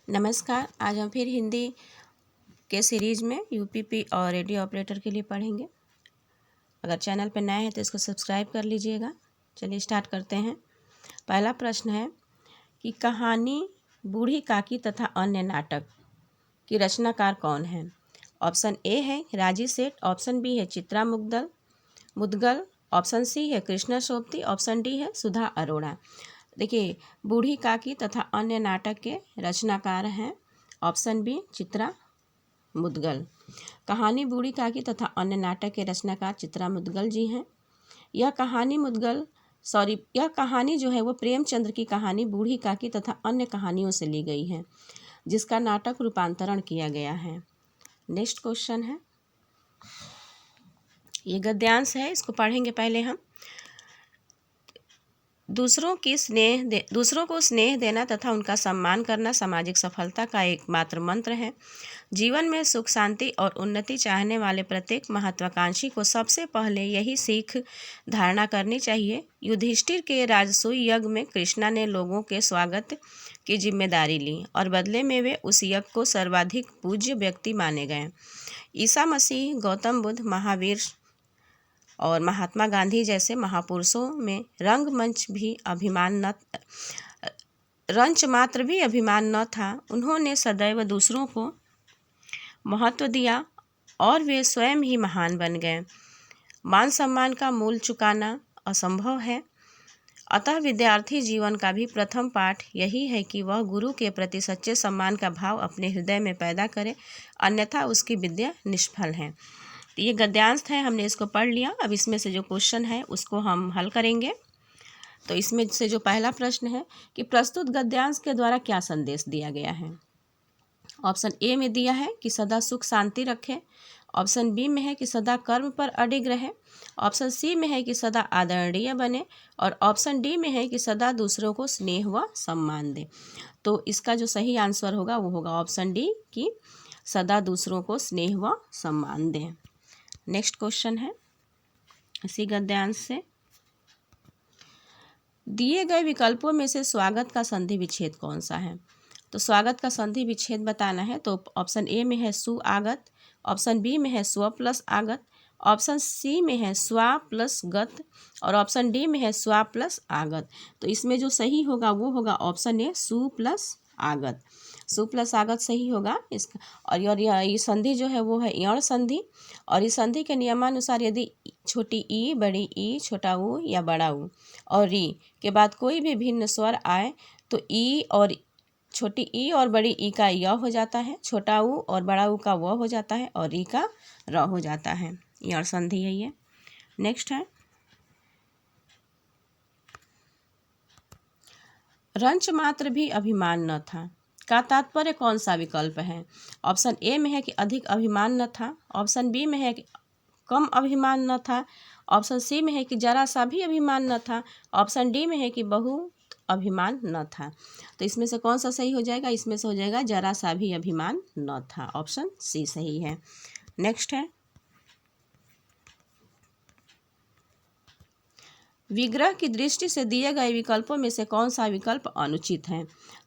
नमस्कार। आज हम फिर हिंदी के सीरीज़ में यूपीपी और रेडियो ऑपरेटर के लिए पढ़ेंगे। अगर चैनल पर नए हैं तो इसको सब्सक्राइब कर लीजिएगा। चलिए स्टार्ट करते हैं। पहला प्रश्न है कि कहानी बूढ़ी काकी तथा अन्य नाटक की रचनाकार कौन है। ऑप्शन ए है राजी सेठ, ऑप्शन बी है चित्रा मुदगल, ऑप्शन सी है कृष्णा सोबती, ऑप्शन डी है सुधा अरोड़ा। देखिए, बूढ़ी काकी तथा अन्य नाटक के रचनाकार हैं ऑप्शन बी चित्रा मुदगल। कहानी बूढ़ी काकी तथा अन्य नाटक के रचनाकार चित्रा मुदगल जी हैं। यह कहानी जो है वो प्रेमचंद्र की कहानी बूढ़ी काकी तथा अन्य कहानियों से ली गई है, जिसका नाटक रूपांतरण किया गया है। नेक्स्ट क्वेश्चन है, ये गद्यांश है, इसको पढ़ेंगे पहले हम। दूसरों को स्नेह देना तथा उनका सम्मान करना सामाजिक सफलता का एकमात्र मंत्र है। जीवन में सुख शांति और उन्नति चाहने वाले प्रत्येक महत्वाकांक्षी को सबसे पहले यही सीख धारणा करनी चाहिए। युधिष्ठिर के राजसूय यज्ञ में कृष्णा ने लोगों के स्वागत की जिम्मेदारी ली और बदले में वे उस यज्ञ को सर्वाधिक पूज्य व्यक्ति माने गए। ईसा मसीह, गौतम बुद्ध, महावीर और महात्मा गांधी जैसे महापुरुषों में रंच मात्र भी अभिमान न था। उन्होंने सदैव दूसरों को महत्व दिया और वे स्वयं ही महान बन गए। मान सम्मान का मूल चुकाना असंभव है, अतः विद्यार्थी जीवन का भी प्रथम पाठ यही है कि वह गुरु के प्रति सच्चे सम्मान का भाव अपने हृदय में पैदा करे, अन्यथा उसकी विद्या निष्फल है। तो ये गद्यांश है, हमने इसको पढ़ लिया। अब इसमें से जो क्वेश्चन है उसको हम हल करेंगे। तो इसमें से जो पहला प्रश्न है कि प्रस्तुत गद्यांश के द्वारा क्या संदेश दिया गया है। ऑप्शन ए में दिया है कि सदा सुख शांति रखे, ऑप्शन बी में है कि सदा कर्म पर अडिग रहे, ऑप्शन सी में है कि सदा आदरणीय बने और ऑप्शन डी में है कि सदा दूसरों को स्नेह व सम्मान दे। तो इसका जो सही आंसर होगा वो होगा ऑप्शन डी कि सदा दूसरों को स्नेह व सम्मान दें। नेक्स्ट क्वेश्चन है इसी गद्यांश से, दिए गए विकल्पों में से स्वागत का संधि विच्छेद कौन सा है। तो स्वागत का संधि विच्छेद बताना है तो ऑप्शन ए में है सुआगत, ऑप्शन बी में है स्व प्लस आगत, ऑप्शन सी में है स्वा प्लस गत और ऑप्शन डी में है स्वा प्लस आगत। तो इसमें जो सही होगा वो होगा ऑप्शन ए सु प्लस आगत। सु प्लस आगत सही होगा इसका। और ये संधि जो है वो है यण संधि और इस संधि के नियमानुसार यदि छोटी ई, बड़ी ई, छोटा ऊ या बड़ा ऊ और री के बाद कोई भी भिन्न स्वर आए तो ई और छोटी ई और बड़ी ई का य हो जाता है, छोटा ऊ और बड़ा ऊ का व हो जाता है और री का र हो जाता है। यण संधि है ये। नेक्स्ट है, रंच मात्र भी अभिमान न था का तात्पर्य कौन सा विकल्प है। ऑप्शन ए में है कि अधिक अभिमान न था, ऑप्शन बी में है कि कम अभिमान न था, ऑप्शन सी में है कि जरा सा भी अभिमान न था, ऑप्शन डी में है कि बहुत अभिमान न था। तो इसमें से कौन सा सही हो जाएगा, इसमें से हो जाएगा जरा सा भी अभिमान न था, ऑप्शन सी सही है। नेक्स्ट है, विग्रह की दृष्टि से दिए गए विकल्पों में से कौन सा विकल्प अनुचित है।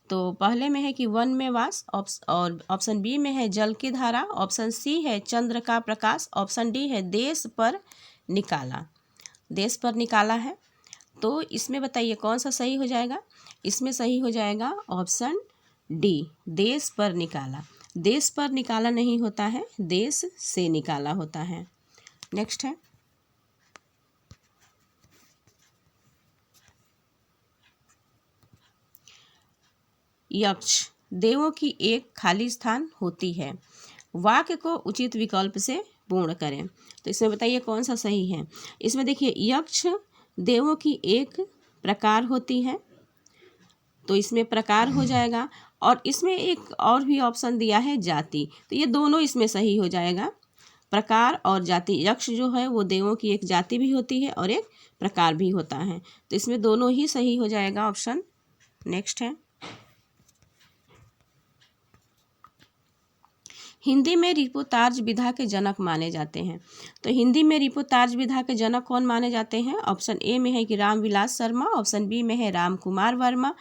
तो पहले में है कि वन में वास और ऑप्शन बी में है जल की धारा, ऑप्शन सी है चंद्र का प्रकाश, ऑप्शन डी है देश पर निकाला है। तो इसमें बताइए कौन सा सही हो जाएगा। इसमें सही हो जाएगा ऑप्शन डी देश पर निकाला। देश पर निकाला नहीं होता है, देश से निकाला होता है। नेक्स्ट है, यक्ष देवों की एक खाली स्थान होती है, वाक्य को उचित विकल्प से पूर्ण करें। तो इसमें बताइए कौन सा सही है। इसमें देखिए यक्ष देवों की एक प्रकार होती है, तो इसमें प्रकार हो जाएगा और इसमें एक और भी ऑप्शन दिया है जाति, तो ये दोनों इसमें सही हो जाएगा, प्रकार और जाति। यक्ष जो है वो देवों की एक जाति भी होती है और एक प्रकार भी होता है, तो इसमें दोनों ही सही हो जाएगा ऑप्शन। नेक्स्ट है, हिंदी में रिपोर्ताज विधा के जनक माने जाते हैं। तो हिंदी में रिपोर्ताज विधा के जनक कौन माने जाते हैं? ऑप्शन ए में है कि रामविलास शर्मा, ऑप्शन बी में है राम कुमार वर्मा,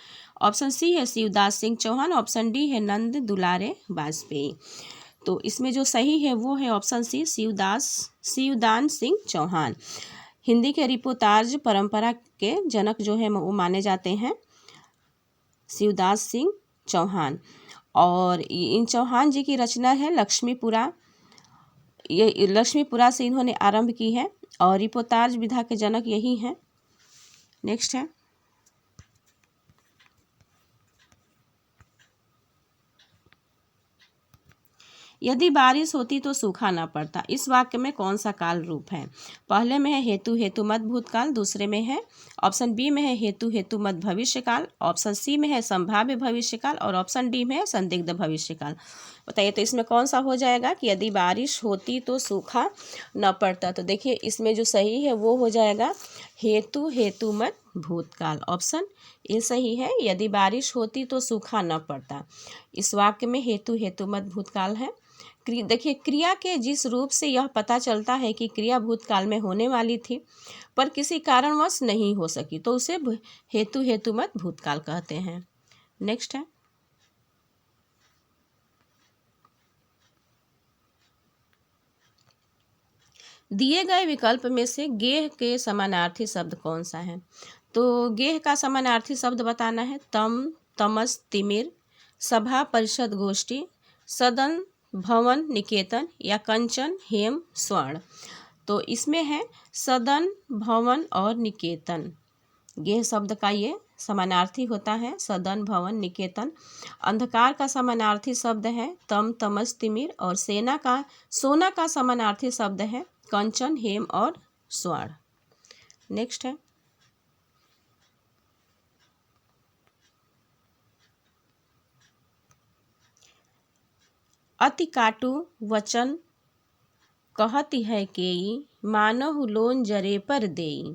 ऑप्शन सी है शिवदास सिंह चौहान, ऑप्शन डी है नंद दुलारे वाजपेयी। तो इसमें जो सही है वो है ऑप्शन सी शिवदान सिंह चौहान। हिंदी के रिपोर्ताज परंपरा के जनक जो है वो माने जाते हैं शिवदास सिंह चौहान। और इन चौहान जी की रचना है लक्ष्मीपुरा। ये लक्ष्मीपुरा से इन्होंने आरंभ की है और रिपोर्ताज विधा के जनक यही हैं। नेक्स्ट है, यदि बारिश होती तो सूखा ना पड़ता, इस वाक्य में कौन सा काल रूप है? पहले में है हेतु हेतुमत भूतकाल, दूसरे में है ऑप्शन बी में है हेतु हेतुमत भविष्यकाल, ऑप्शन सी में है संभाव्य भविष्यकाल और ऑप्शन डी में है संदिग्ध भविष्यकाल। बताइए तो इसमें कौन सा हो जाएगा कि यदि बारिश होती तो सूखा न पड़ता। तो देखिए इसमें जो सही है वो हो जाएगा हेतु हेतुमत भूतकाल, ऑप्शन ए सही है। यदि बारिश होती तो सूखा न पड़ता, इस वाक्य में हेतु हेतुमत भूतकाल है। देखिए क्रिया के जिस रूप से यह पता चलता है कि क्रिया भूतकाल में होने वाली थी पर किसी कारणवश नहीं हो सकी तो उसे हेतु हेतुमत भूतकाल कहते हैं। नेक्स्ट है, दिए गए विकल्प में से गेह के समानार्थी शब्द कौन सा है? तो गेह का समानार्थी शब्द बताना है तम, तमस, तिमिर, सभा, परिषद, गोष्ठी, सदन, भवन, निकेतन या कंचन, हेम, स्वर्ण। तो इसमें है सदन, भवन और निकेतन। गेह शब्द का ये समानार्थी होता है सदन, भवन, निकेतन। अंधकार का समानार्थी शब्द है तम, तमस, तिमिर और सोना का समानार्थी शब्द है कंचन, हेम और स्वर्ण। नेक्स्ट है, अति काटु वचन कहती है केई, मानहु लोन जरे पर देई।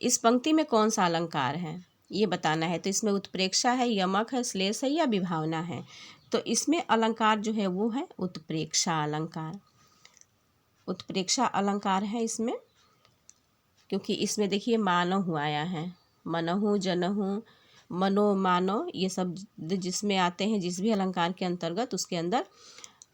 इस पंक्ति में कौन सा अलंकार है ये बताना है। तो इसमें उत्प्रेक्षा है, यमक है, श्लेष है या विभावना है? तो इसमें अलंकार जो है वो है उत्प्रेक्षा अलंकार। उत्प्रेक्षा अलंकार है इसमें, क्योंकि इसमें देखिए मानहु आया है, मनहु, जनहु, मनो, मानो, ये सब जिसमें आते हैं जिस भी अलंकार के अंतर्गत उसके अंदर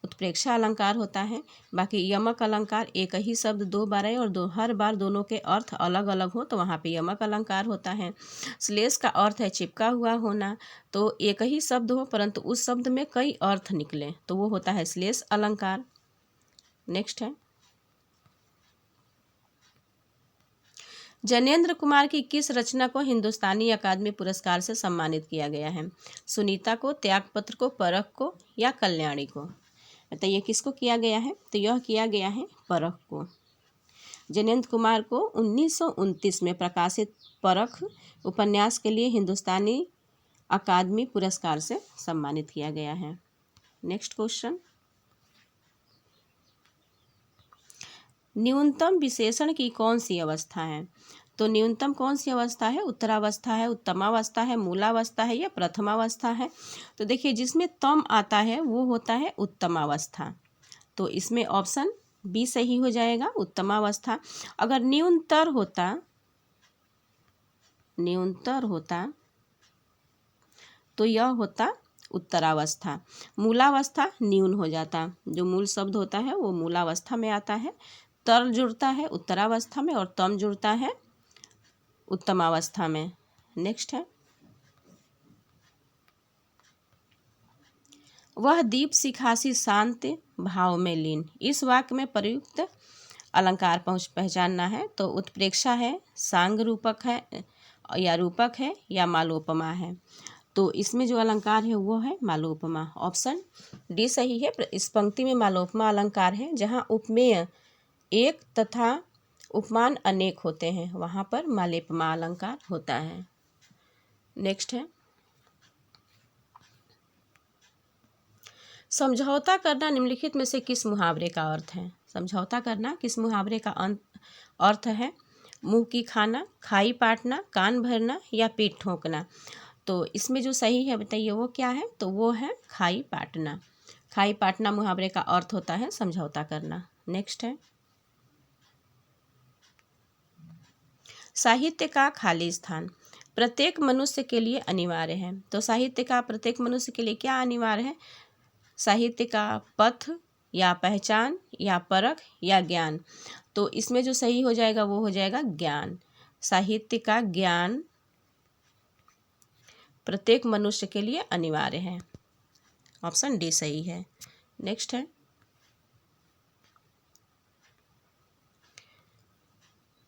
उत्प्रेक्षा अलंकार होता है। बाकी यमक अलंकार एक ही शब्द दो बार है और हर बार दोनों के अर्थ अलग अलग हो तो वहाँ पे यमक अलंकार होता है। श्लेष का अर्थ है चिपका हुआ होना, तो एक ही शब्द हो परंतु उस शब्द में कई अर्थ निकले तो वो होता है श्लेष अलंकार। नेक्स्ट है, जनेंद्र कुमार की किस रचना को हिंदुस्तानी अकादमी पुरस्कार से सम्मानित किया गया है? सुनीता को, त्यागपत्र को, परख को या कल्याणी को? बताइए किसको किया गया है? तो यह किया गया है परख को। जनेंद्र कुमार को 1929 में प्रकाशित परख उपन्यास के लिए हिंदुस्तानी अकादमी पुरस्कार से सम्मानित किया गया है। नेक्स्ट क्वेश्चन, न्यूनतम विशेषण की कौन सी अवस्था है? तो न्यूनतम कौन सी अवस्था है? उत्तरावस्था है, उत्तमावस्था है, मूलावस्था है या प्रथमावस्था है? तो देखिए जिसमें तम आता है वो होता है उत्तमावस्था, तो इसमें ऑप्शन बी सही हो जाएगा उत्तमावस्था। अगर न्यूनतर होता तो यह होता उत्तरावस्था। मूलावस्था न्यून हो जाता, जो मूल शब्द होता है वो मूलावस्था में आता है। तर जुड़ता है उत्तरावस्था में और तम जुड़ता है उत्तमावस्था में। नेक्स्ट है, वह दीप शिखासी शांत भाव में लीन। इस वाक्य में प्रयुक्त अलंकार पहचानना है। तो उत्प्रेक्षा है, सांग रूपक है या रूपक है या मालोपमा है? तो इसमें जो अलंकार है वो है मालोपमा, ऑप्शन डी सही है। इस पंक्ति में मालोपमा अलंकार है जहाँ उपमेय एक तथा उपमान अनेक होते हैं, वहाँ पर मालोपमा अलंकार होता है। नेक्स्ट है, समझौता करना निम्नलिखित में से किस मुहावरे का अर्थ है? समझौता करना किस मुहावरे का अर्थ है? मुंह की खाना, खाई पाटना, कान भरना या पीठ ठोंकना? तो इसमें जो सही है बताइए वो क्या है? तो वो है खाई पाटना। खाई पाटना मुहावरे का अर्थ होता है समझौता करना। नेक्स्ट है साहित्य का खाली स्थान प्रत्येक मनुष्य के लिए अनिवार्य है। तो साहित्य का प्रत्येक मनुष्य के लिए क्या अनिवार्य है? साहित्य का पथ या पहचान या परख या ज्ञान। तो इसमें जो सही हो जाएगा वो हो जाएगा ज्ञान। साहित्य का ज्ञान प्रत्येक मनुष्य के लिए अनिवार्य है। ऑप्शन डी सही है। नेक्स्ट है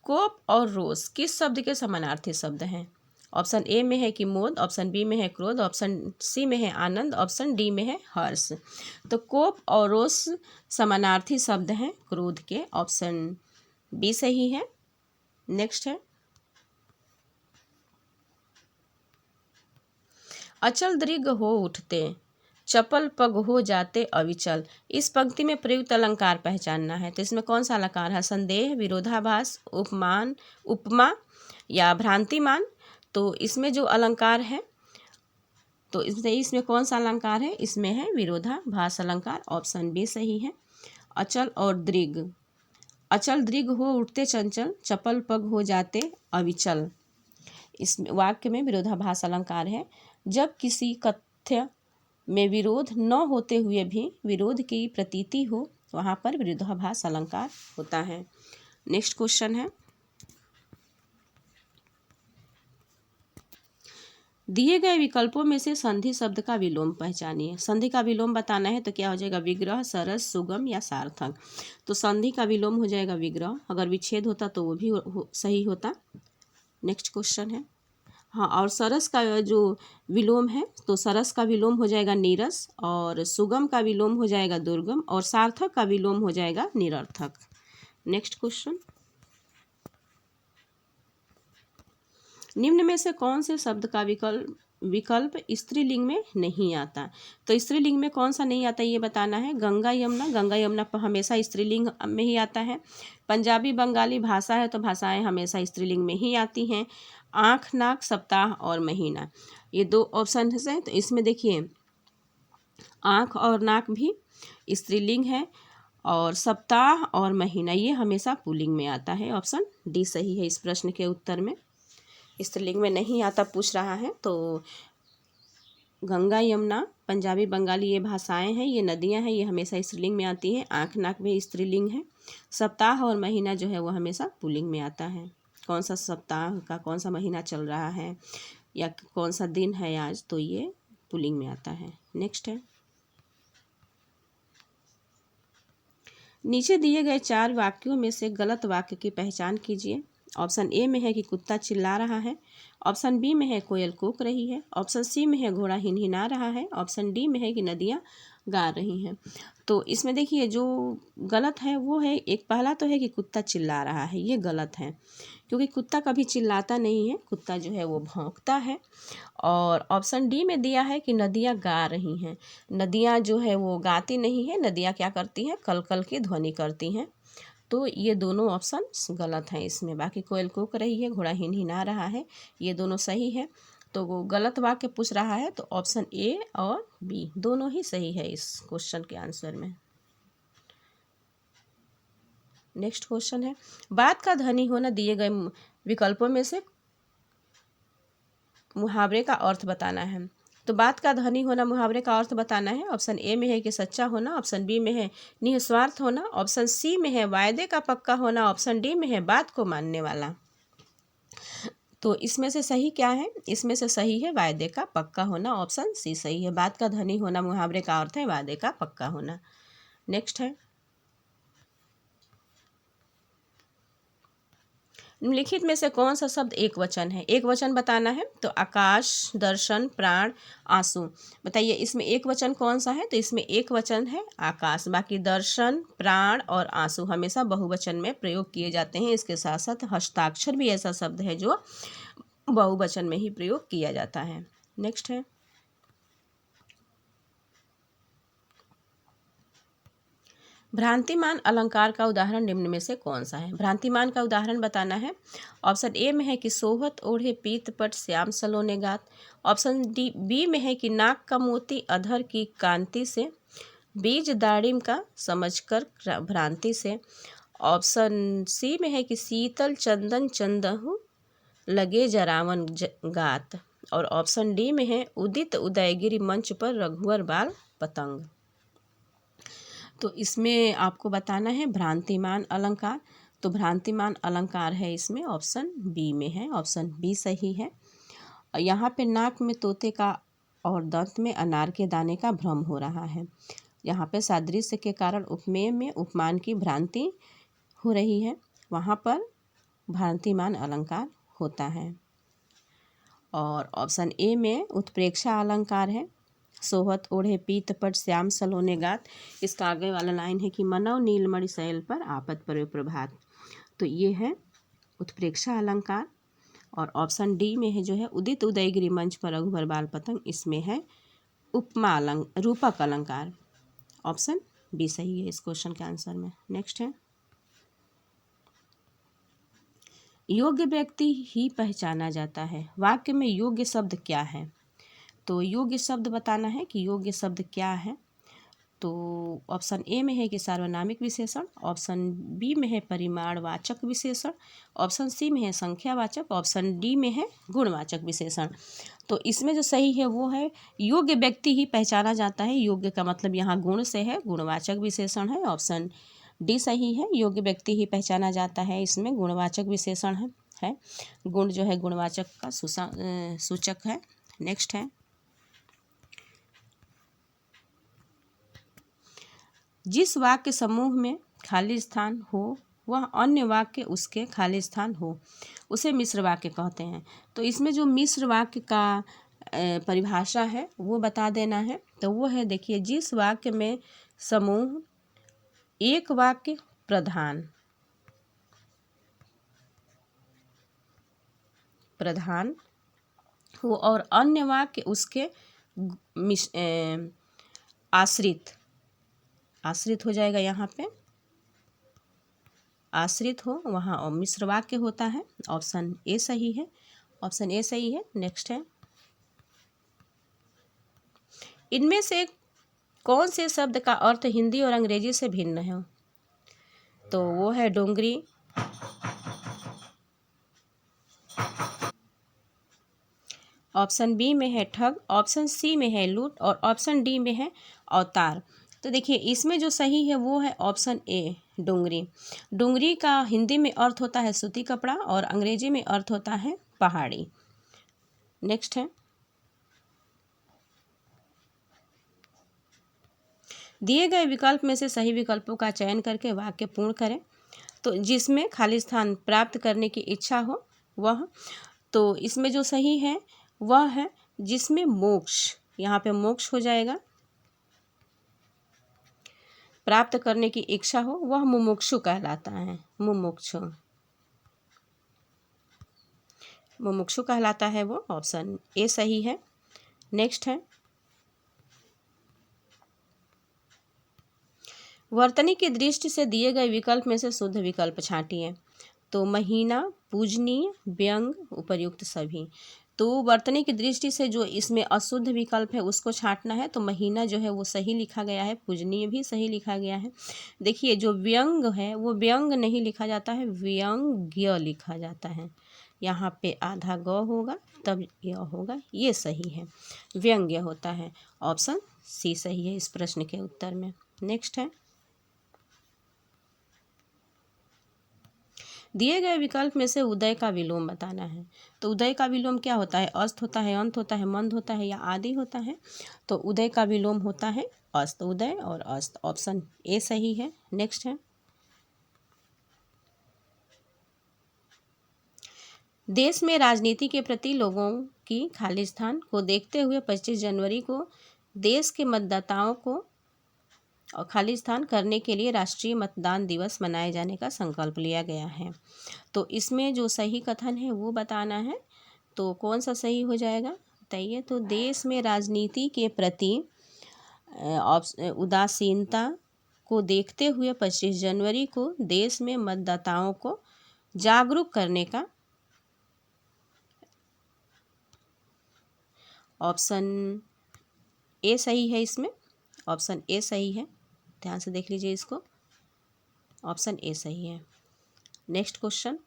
कोप और रोष किस शब्द के समानार्थी शब्द हैं? ऑप्शन ए में है कि मोद, ऑप्शन बी में है क्रोध, ऑप्शन सी में है आनंद, ऑप्शन डी में है हर्ष। तो कोप और रोष समानार्थी शब्द हैं क्रोध के। ऑप्शन बी सही है। नेक्स्ट है अचल दृढ़ हो उठते चपल पग हो जाते अविचल। इस पंक्ति में प्रयुक्त अलंकार पहचानना है। तो इसमें कौन सा अलंकार है? संदेह, विरोधाभास, उपमान, उपमा या भ्रांतिमान। तो इसमें जो अलंकार है तो इसमें कौन सा अलंकार है? इसमें है विरोधाभास अलंकार। ऑप्शन बी सही है। अचल और दृढ़, अचल दृढ़ हो उठते चंचल, चपल पग हो जाते अविचल। इस वाक्य में विरोधाभास अलंकार है। जब किसी कथ्य में विरोध न होते हुए भी विरोध की प्रतीति हो वहाँ पर विरोधाभास अलंकार होता है। नेक्स्ट क्वेश्चन है दिए गए विकल्पों में से संधि शब्द का विलोम पहचानिए। संधि का विलोम बताना है तो क्या हो जाएगा? विग्रह, सरस, सुगम या सार्थक। तो संधि का विलोम हो जाएगा विग्रह। अगर विच्छेद होता तो वो भी सही होता। नेक्स्ट क्वेश्चन है हाँ, और सरस का जो विलोम है तो सरस का विलोम हो जाएगा नीरस, और सुगम का विलोम हो जाएगा दुर्गम, और सार्थक का विलोम हो जाएगा निरर्थक। नेक्स्ट क्वेश्चन निम्न में से कौन से शब्द का विकल्प स्त्रीलिंग में नहीं आता? तो स्त्रीलिंग में कौन सा नहीं आता ये बताना है। गंगा यमुना, गंगा यमुना पर हमेशा स्त्रीलिंग में ही आता है। पंजाबी बंगाली भाषा है तो भाषाएं हमेशा स्त्रीलिंग में ही आती हैं। आँख, नाक, सप्ताह और महीना, ये दो ऑप्शन हैं। तो इसमें देखिए आँख और नाक भी स्त्रीलिंग है, और सप्ताह और महीना ये हमेशा पुल्लिंग में आता है। ऑप्शन डी सही है इस प्रश्न के उत्तर में। स्त्रीलिंग में नहीं आता पूछ रहा है। तो गंगा यमुना पंजाबी बंगाली ये भाषाएं हैं, ये नदियां हैं, ये हमेशा स्त्रीलिंग में आती हैं। आँख नाक भी स्त्रीलिंग है। सप्ताह और महीना जो है वो हमेशा पुल्लिंग में आता है। कौन सा सप्ताह का कौन सा महीना चल रहा है या कौन सा दिन है आज, तो ये पुल्लिंग में आता है। नेक्स्ट है नीचे दिए गए 4 वाक्यों में से गलत वाक्य की पहचान कीजिए। ऑप्शन ए में है कि कुत्ता चिल्ला रहा है, ऑप्शन बी में है कोयल कूक रही है, ऑप्शन सी में है घोड़ा हिनहिना रहा है, ऑप्शन डी में है कि नदियाँ गा रही हैं। तो इसमें देखिए जो गलत है वो है, एक पहला तो है कि कुत्ता चिल्ला रहा है, ये गलत है क्योंकि कुत्ता कभी चिल्लाता नहीं है, कुत्ता जो है वो भौंकता है। और ऑप्शन डी में दिया है कि नदियाँ गा रही हैं, नदियाँ जो है वो गाती नहीं है, नदियाँ क्या करती हैं? कल कल की ध्वनि करती हैं। तो ये दोनों ऑप्शन गलत हैं इसमें। बाकी कोयल कूक रही है, घोड़ा हिनहिना रहा है, ये दोनों सही है। तो वो गलत वाक्य पूछ रहा है तो ऑप्शन ए और बी दोनों ही सही है इस क्वेश्चन के आंसर में। नेक्स्ट क्वेश्चन है बात का धनी होना दिए गए विकल्पों में से मुहावरे का अर्थ बताना है। तो बात का धनी होना मुहावरे का अर्थ बताना है। ऑप्शन ए में है कि सच्चा होना, ऑप्शन बी में है निस्वार्थ होना, ऑप्शन सी में है वायदे का पक्का होना, ऑप्शन डी में है बात को मानने वाला। तो इसमें से सही क्या है? इसमें से सही है वायदे का पक्का होना। ऑप्शन सी सही है। बात का धनी होना मुहावरे का अर्थ है वायदे का पक्का होना। नेक्स्ट है निम्नलिखित में से कौन सा शब्द एक वचन है? एक वचन बताना है। तो आकाश, दर्शन, प्राण, आंसू। बताइए इसमें एक वचन कौन सा है? तो इसमें एक वचन है आकाश। बाकी दर्शन, प्राण और आंसू हमेशा बहुवचन में प्रयोग किए जाते हैं। इसके साथ साथ हस्ताक्षर भी ऐसा शब्द है जो बहुवचन में ही प्रयोग किया जाता है। नेक्स्ट है भ्रांतिमान अलंकार का उदाहरण निम्न में से कौन सा है? भ्रांतिमान का उदाहरण बताना है। ऑप्शन ए में है कि सोहत ओढ़े पीत पट श्याम सलोने गात, ऑप्शन डी बी में है कि नाक का मोती अधर की कांति से बीज दाड़िम का समझकर भ्रांति से। ऑप्शन सी में है कि शीतल चंदन चंदहु लगे जरावन गात। और ऑप्शन डी में है उदित उदयगिरि मंच पर रघुवर बाल पतंग। तो इसमें आपको बताना है भ्रांतिमान अलंकार। तो भ्रांतिमान अलंकार है इसमें ऑप्शन बी में है, ऑप्शन बी सही है। यहाँ पे नाक में तोते का और दांत में अनार के दाने का भ्रम हो रहा है। यहाँ पे सादृश्य के कारण उपमेय में उपमान की भ्रांति हो रही है, वहाँ पर भ्रांतिमान अलंकार होता है। और ऑप्शन ए में उत्प्रेक्षा अलंकार है। सोहत ओढ़े पीत पट श्याम सलोने गात। इसका आगे वाला लाइन है कि मनव नीलमणि शैल पर आपत परे प्रभात। तो ये है उत्प्रेक्षा अलंकार। और ऑप्शन डी में है जो है उदित उदयगिरि मंच पर रघुवर बाल पतंग, इसमें है उपमा रूपक अलंकार। ऑप्शन बी सही है इस क्वेश्चन के आंसर में। नेक्स्ट है योग्य व्यक्ति ही पहचाना जाता है। वाक्य में योग्य शब्द क्या है? तो योग्य शब्द बताना है कि योग्य शब्द क्या है। तो ऑप्शन ए में है कि सार्वनामिक विशेषण, ऑप्शन बी में है परिमाणवाचक विशेषण, ऑप्शन सी में है संख्यावाचक, ऑप्शन डी में है गुणवाचक विशेषण। तो इसमें जो सही है वो है योग्य व्यक्ति ही पहचाना जाता है। योग्य का मतलब यहाँ गुण से है, गुणवाचक विशेषण है। ऑप्शन डी सही है, योग्य व्यक्ति ही पहचाना जाता है, इसमें गुणवाचक विशेषण है। गुण जो है गुणवाचक का सूचक है। नेक्स्ट है जिस वाक्य समूह में खाली स्थान हो वह अन्य वाक्य उसके खाली स्थान हो उसे मिश्र वाक्य कहते हैं। तो इसमें जो मिश्र वाक्य का परिभाषा है वो बता देना है। तो वो है, देखिए, जिस वाक्य में समूह एक वाक्य प्रधान हो और अन्य वाक्य उसके आश्रित हो जाएगा, यहाँ पे आश्रित हो, वहाँ मिश्र वाक्य होता है। ऑप्शन ए सही है, ऑप्शन ए सही है। नेक्स्ट है इनमें से कौन से शब्द का अर्थ हिंदी और अंग्रेजी से भिन्न है? तो वो है डोंगरी, ऑप्शन बी में है ठग, ऑप्शन सी में है लूट और ऑप्शन डी में है अवतार। तो देखिए इसमें जो सही है वो है ऑप्शन ए डोंगरी। डोंगरी का हिंदी में अर्थ होता है सूती कपड़ा और अंग्रेजी में अर्थ होता है पहाड़ी। नेक्स्ट है दिए गए विकल्प में से सही विकल्पों का चयन करके वाक्य पूर्ण करें। तो जिसमें खाली स्थान प्राप्त करने की इच्छा हो वह, तो इसमें जो सही है वह है जिसमें मोक्ष, यहाँ पे मोक्ष हो जाएगा, प्राप्त करने की इच्छा हो वह मुमुक्षु कहलाता है। मुमुक्षु कहलाता है वो, ऑप्शन ए सही है। नेक्स्ट है वर्तनी की दृष्टि से दिए गए विकल्प में से शुद्ध विकल्प छांटिए। तो महीना, पूजनीय, व्यंग, उपर्युक्त सभी। तो वर्तनी की दृष्टि से जो इसमें अशुद्ध विकल्प है उसको छांटना है। तो महीना जो है वो सही लिखा गया है, पूजनीय भी सही लिखा गया है। देखिए जो व्यंग है वो व्यंग नहीं लिखा जाता है, व्यंग्य लिखा जाता है। यहाँ पे आधा ग होगा तब यह होगा, ये सही है, व्यंग्य होता है। ऑप्शन सी सही है इस प्रश्न के उत्तर में। नेक्स्ट है दिए गए विकल्प में से उदय का विलोम बताना है। तो उदय का विलोम क्या होता है? अस्त होता है, अंत होता है, मंद होता है या आदि होता है? तो उदय का विलोम होता है अस्त, उदय और अस्त। ऑप्शन ए सही है। नेक्स्ट है देश में राजनीति के प्रति लोगों की खालिस्तान को देखते हुए 25 जनवरी को देश के मतदाताओं को और खालिस्तान करने के लिए राष्ट्रीय मतदान दिवस मनाए जाने का संकल्प लिया गया है। तो इसमें जो सही कथन है वो बताना है। तो कौन सा सही हो जाएगा बताइए? तो देश में राजनीति के प्रति उदासीनता को देखते हुए 25 जनवरी को देश में मतदाताओं को जागरूक करने का, ऑप्शन ए सही है इसमें, ऑप्शन ए सही है। ध्यान से देख लीजिए इसको, ऑप्शन ए सही है। नेक्स्ट क्वेश्चन,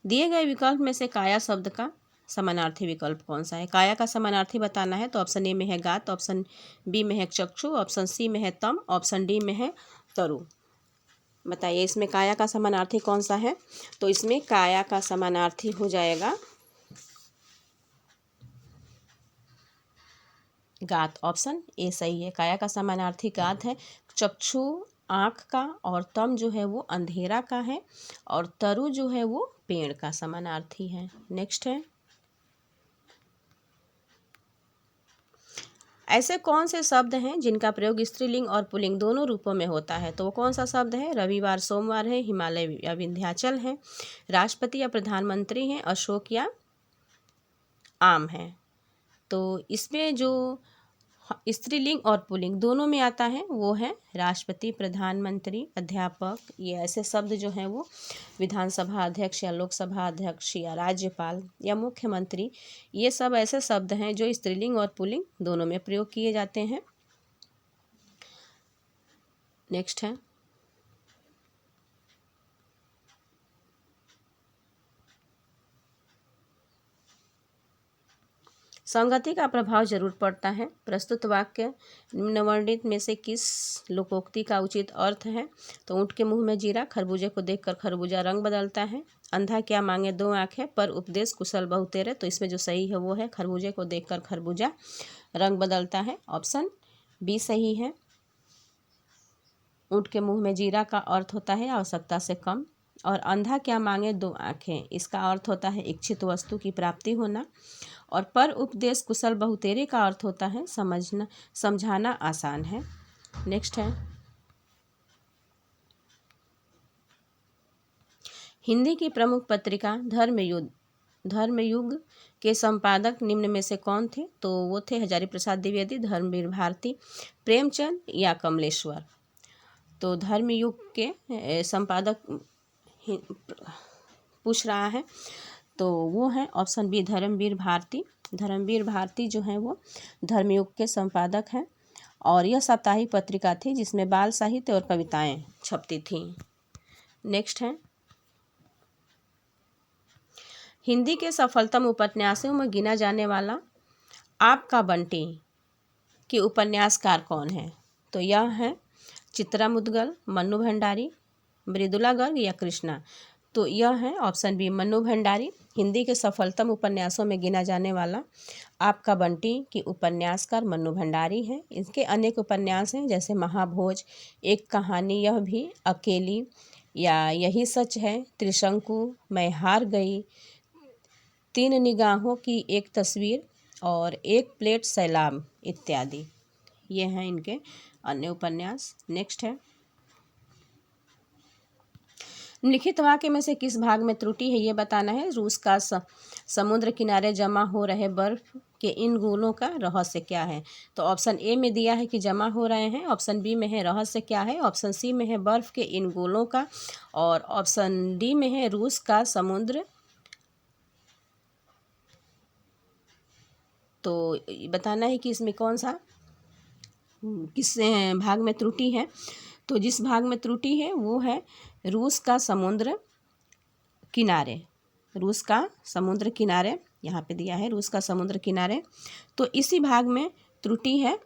दिए गए विकल्प में से काया शब्द का समानार्थी विकल्प कौन सा है? काया का समानार्थी बताना है तो ऑप्शन ए में है गात, ऑप्शन बी में है चक्षु, ऑप्शन सी में है तम, ऑप्शन डी में है तरु। बताइए इसमें काया का समानार्थी कौन सा है? तो इसमें काया का समानार्थी हो जाएगा गात, ऑप्शन ए सही है। काया का समानार्थी गात है। चक्षु आँख का और तम जो है वो अंधेरा का है और तरु जो है वो पेड़ का समानार्थी है। नेक्स्ट है, ऐसे कौन से शब्द हैं जिनका प्रयोग स्त्रीलिंग और पुल्लिंग दोनों रूपों में होता है? तो वो कौन सा शब्द है? रविवार सोमवार है, हिमालय या विंध्याचल है, राष्ट्रपति या प्रधानमंत्री हैं, अशोक या आम है। तो इसमें जो स्त्रीलिंग और पुल्लिंग दोनों में आता है वो है राष्ट्रपति, प्रधानमंत्री, अध्यापक। ये ऐसे शब्द जो हैं वो विधानसभा अध्यक्ष या लोकसभा अध्यक्ष या राज्यपाल या मुख्यमंत्री, ये सब ऐसे शब्द हैं जो स्त्रीलिंग और पुल्लिंग दोनों में प्रयोग किए जाते हैं। नेक्स्ट है, संगति का प्रभाव जरूर पड़ता है। प्रस्तुत वाक्य निम्नवर्णित में से किस लोकोक्ति का उचित अर्थ है? तो ऊँट के मुंह में जीरा, खरबूजे को देखकर खरबूजा रंग बदलता है, अंधा क्या मांगे दो आंखें, पर उपदेश कुशल बहु तेरे। तो इसमें जो सही है वो है खरबूजे को देखकर खरबूजा रंग बदलता है, ऑप्शन बी सही है। ऊँट के मुंह में जीरा का अर्थ होता है आवश्यकता से कम, और अंधा क्या मांगे दो आंखें, इसका अर्थ होता है इच्छित वस्तु की प्राप्ति होना, और पर उपदेश कुशल बहुतेरे का अर्थ होता है समझाना आसान है। नेक्स्ट है, हिंदी की प्रमुख पत्रिका धर्मयुग के संपादक निम्न में से कौन थे? तो वो थे हजारी प्रसाद द्विवेदी, धर्मवीर भारती, प्रेमचंद या कमलेश्वर। तो धर्मयुग के संपादक पूछ रहा है तो वो है ऑप्शन बी धर्मवीर भारती। धर्मवीर भारती जो हैं वो धर्मयुग के संपादक हैं और यह साप्ताहिक पत्रिका थी जिसमें बाल साहित्य और कविताएं छपती थीं। नेक्स्ट है, हिंदी के सफलतम उपन्यासों में गिना जाने वाला आपका बंटी के उपन्यासकार कौन है? तो यह है चित्रा मुद्गल, मन्नू भंडारी, मृदुला गर्ग या कृष्णा। तो यह है ऑप्शन बी मन्नू भंडारी। हिंदी के सफलतम उपन्यासों में गिना जाने वाला आपका बंटी की उपन्यासकार मन्नू भंडारी हैं। इसके अनेक उपन्यास हैं जैसे महाभोज, एक कहानी यह भी, अकेली या यही सच है, त्रिशंकु, मैं हार गई, तीन निगाहों की एक तस्वीर और एक प्लेट सैलाब इत्यादि। ये हैं इनके अन्य उपन्यास। नेक्स्ट है, लिखित वाक्य में से किस भाग में त्रुटि है ये बताना है। रूस का समुद्र किनारे जमा हो रहे बर्फ के इन गोलों का रहस्य क्या है? तो ऑप्शन ए में दिया है कि जमा हो रहे हैं, ऑप्शन बी में है रहस्य क्या है, ऑप्शन सी में है बर्फ के इन गोलों का, और ऑप्शन डी में है रूस का समुद्र। तो बताना है कि इसमें कौन सा किस भाग में त्रुटि है। तो जिस भाग में त्रुटि है वो है रूस का समुद्र किनारे। रूस का समुद्र किनारे यहाँ पे दिया है, रूस का समुद्र किनारे। तो इसी भाग में त्रुटि है।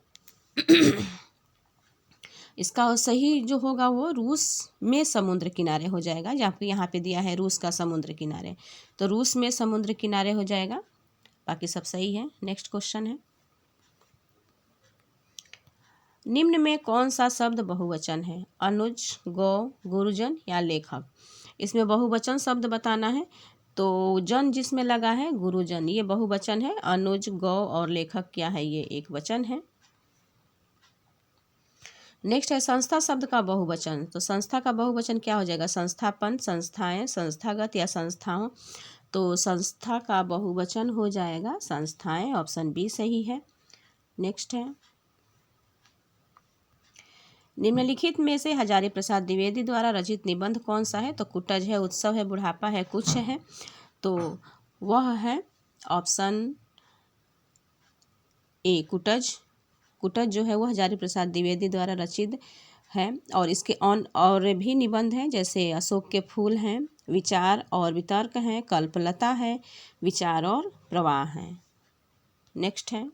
इसका सही जो होगा वो रूस में समुद्र किनारे हो जाएगा, जहाँ पे यहाँ पे दिया है रूस का समुद्र किनारे, तो रूस में समुद्र किनारे हो जाएगा, बाकी सब सही है। नेक्स्ट क्वेश्चन है, निम्न में कौन सा शब्द बहुवचन है? अनुज, गौ, गुरुजन या लेखक। इसमें बहुवचन शब्द बताना है। तो जन जिसमें लगा है गुरुजन, ये बहुवचन है। अनुज, गौ और लेखक क्या है? ये एक वचन है। नेक्स्ट है संस्था शब्द का बहुवचन। तो संस्था का बहुवचन क्या हो जाएगा? संस्थापन, संस्थाएं, संस्थागत या संस्थाओं। तो संस्था का बहुवचन हो जाएगा संस्थाएं, ऑप्शन बी सही है। नेक्स्ट है, निम्नलिखित में से हजारी प्रसाद द्विवेदी द्वारा रचित निबंध कौन सा है? तो कुटज है, उत्सव है, बुढ़ापा है, कुछ है। तो वह है ऑप्शन ए कुटज, कुटज जो है वह हजारी प्रसाद द्विवेदी द्वारा रचित है और इसके और भी निबंध हैं, जैसे अशोक के फूल हैं, विचार और वितर्क हैं, कल्पलता है, विचार और प्रवाह हैं। नेक्स्ट है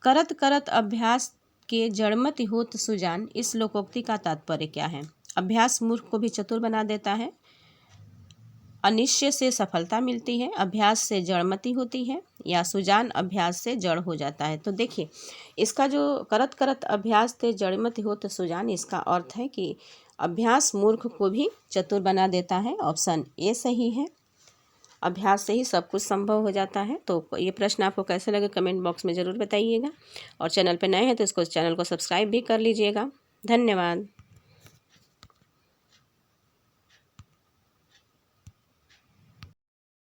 करत करत अभ्यास के जड़मति होत सुजान, इस लोकोक्ति का तात्पर्य क्या है? अभ्यास मूर्ख को भी चतुर बना देता है, अनिश्चय से सफलता मिलती है, अभ्यास से जड़मति होती है, या सुजान अभ्यास से जड़ हो जाता है। तो देखिए इसका जो करत करत अभ्यास से जड़मति होत सुजान, इसका अर्थ है कि अभ्यास मूर्ख को भी चतुर बना देता है। ऑप्शन ए सही है, अभ्यास से ही सब कुछ संभव हो जाता है। तो ये प्रश्न आपको कैसे लगे कमेंट बॉक्स में ज़रूर बताइएगा, और चैनल पर नए हैं तो इसको चैनल को सब्सक्राइब भी कर लीजिएगा। धन्यवाद।